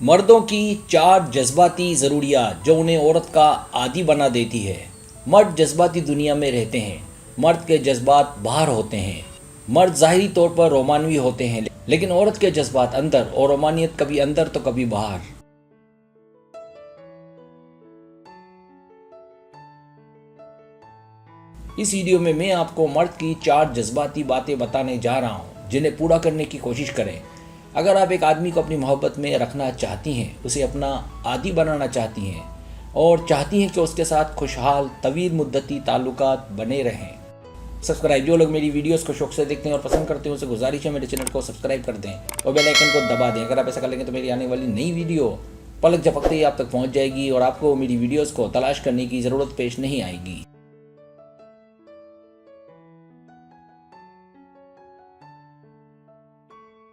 मर्दों की 4 जज्बाती ज़रूरियात जो उन्हें औरत का आदी बना देती है। मर्द जज्बाती दुनिया में रहते हैं। मर्द के जज्बात बाहर होते हैं। मर्द ज़ाहिरी तौर पर रोमानवी होते हैं, लेकिन औरत के जज्बात अंदर और रोमानियत कभी अंदर तो कभी बाहर। इस वीडियो में मैं आपको मर्द की 4 जज्बाती बातें बताने जा रहा हूँ, जिन्हें पूरा करने की कोशिश करें। अगर आप एक आदमी को अपनी मोहब्बत में रखना चाहती हैं, उसे अपना आदी बनाना चाहती हैं और चाहती हैं कि उसके साथ खुशहाल तवील मुद्दती ताल्लुकात बने रहें। सब्सक्राइब, जो लोग मेरी वीडियोस को शौक से देखते हैं और पसंद करते हैं, उसे गुजारिश है मेरे चैनल को सब्सक्राइब कर दें और बेल आइकन को दबा दें। अगर आप ऐसा कर लेंगे तो मेरी आने वाली नई वीडियो पलक झपकते ही आप तक पहुँच जाएगी और आपको मेरी वीडियोज़ को तलाश करने की ज़रूरत पेश नहीं आएगी।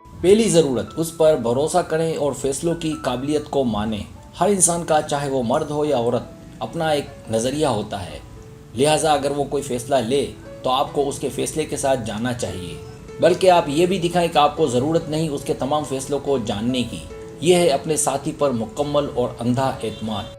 पहली ज़रूरत, उस पर भरोसा करें और फैसलों की काबिलियत को मानें। हर इंसान का, चाहे वो मर्द हो या औरत, अपना एक नज़रिया होता है। लिहाजा अगर वो कोई फ़ैसला ले तो आपको उसके फ़ैसले के साथ जाना चाहिए, बल्कि आप ये भी दिखाएं कि आपको ज़रूरत नहीं उसके तमाम फ़ैसलों को जानने की। यह है अपने साथी पर मुकम्मल और अंधा एतमाद।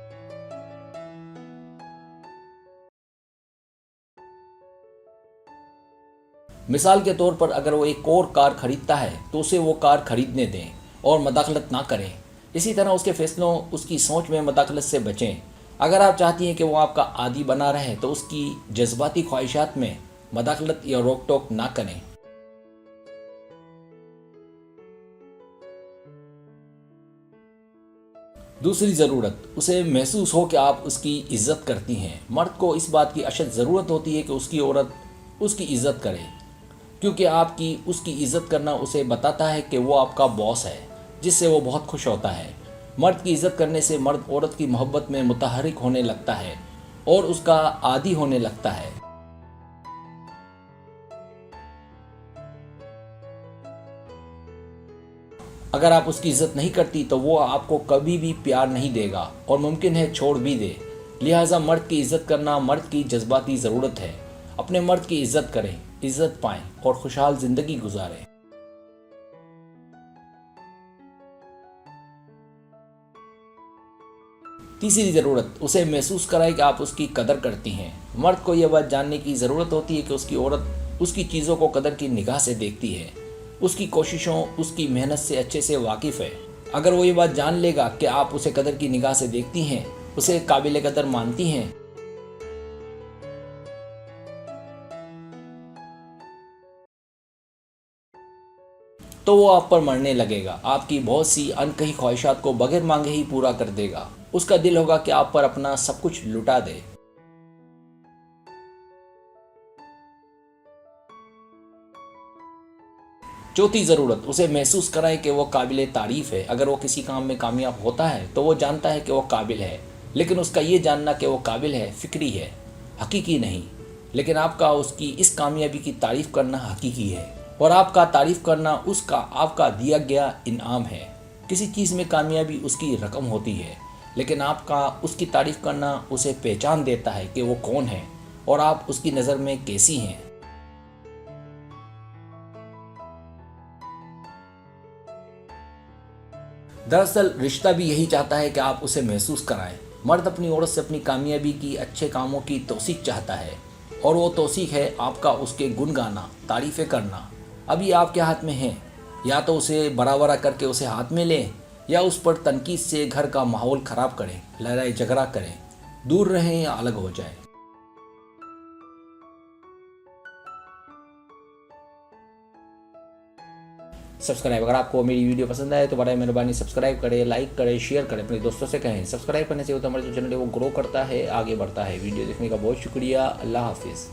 मिसाल के तौर पर अगर वो एक और कार खरीदता है तो उसे वो कार खरीदने दें और मदाखलत ना करें। इसी तरह उसके फैसलों, उसकी सोच में मदाखलत से बचें। अगर आप चाहती हैं कि वो आपका आदी बना रहे तो उसकी जज्बाती ख्वाहिशात में मदाखलत या रोक टोक ना करें। दूसरी ज़रूरत, उसे महसूस हो कि आप उसकी इज्जत करती हैं। मर्द को इस बात की अशद ज़रूरत होती है कि उसकी औरत उसकी इज्जत करे, क्योंकि आपकी उसकी इज्जत करना उसे बताता है कि वो आपका बॉस है, जिससे वो बहुत खुश होता है। मर्द की इज्जत करने से मर्द औरत की मोहब्बत में मुतहरिक होने लगता है और उसका आदी होने लगता है। अगर आप उसकी इज्जत नहीं करती तो वो आपको कभी भी प्यार नहीं देगा और मुमकिन है छोड़ भी दे। लिहाजा मर्द की इज्जत करना मर्द की जज्बाती ज़रूरत है। अपने मर्द की इज्जत करें, इज्जत पाएं और खुशहाल ज़िंदगी गुजारें। तीसरी ज़रूरत, उसे महसूस कराएं कि आप उसकी कदर करती हैं। मर्द को यह बात जानने की ज़रूरत होती है कि उसकी औरत उसकी चीज़ों को कदर की निगाह से देखती है, उसकी कोशिशों, उसकी मेहनत से अच्छे से वाकिफ़ है। अगर वो ये बात जान लेगा कि आप उसे कदर की निगाह से देखती हैं, उसे काबिल कदर मानती हैं, तो वो आप पर मरने लगेगा। आपकी बहुत सी अनकही ख्वाहिशात को बगैर मांगे ही पूरा कर देगा। उसका दिल होगा कि आप पर अपना सब कुछ लुटा दे। चौथी ज़रूरत, उसे महसूस कराएं कि वो काबिल तारीफ़ है। अगर वो किसी काम में कामयाब होता है तो वो जानता है कि वो काबिल है, लेकिन उसका ये जानना कि वो काबिल है फ़िक्री है, हकीकी नहीं। लेकिन आपका उसकी इस कामयाबी की तारीफ़ करना हकीकी है और आपका तारीफ़ करना उसका आपका दिया गया इनाम है। किसी चीज़ में कामयाबी उसकी रकम होती है, लेकिन आपका उसकी तारीफ़ करना उसे पहचान देता है कि वो कौन है और आप उसकी नज़र में कैसी हैं। दरअसल रिश्ता भी यही चाहता है कि आप उसे महसूस कराएं। मर्द अपनी औरत से अपनी कामयाबी की, अच्छे कामों की तौसीक चाहता है और वो तौसीक है आपका उसके गुण गाना, तारीफ़ें करना। अब ये आपके हाथ में है, या तो उसे बराबरा करके उसे हाथ में लें या उस पर तनकीद से घर का माहौल ख़राब करें, लड़ाई झगड़ा करें, दूर रहें या अलग हो जाएं। सब्सक्राइब, अगर आपको मेरी वीडियो पसंद आए तो बड़ा मेहरबानी सब्सक्राइब करें, लाइक करें, शेयर करें, अपने दोस्तों से कहें। सब्सक्राइब करने से होता हमारा जो चैनल है वो ग्रो करता है, आगे बढ़ता है। वीडियो देखने का बहुत शुक्रिया। अल्लाह हाफिज़।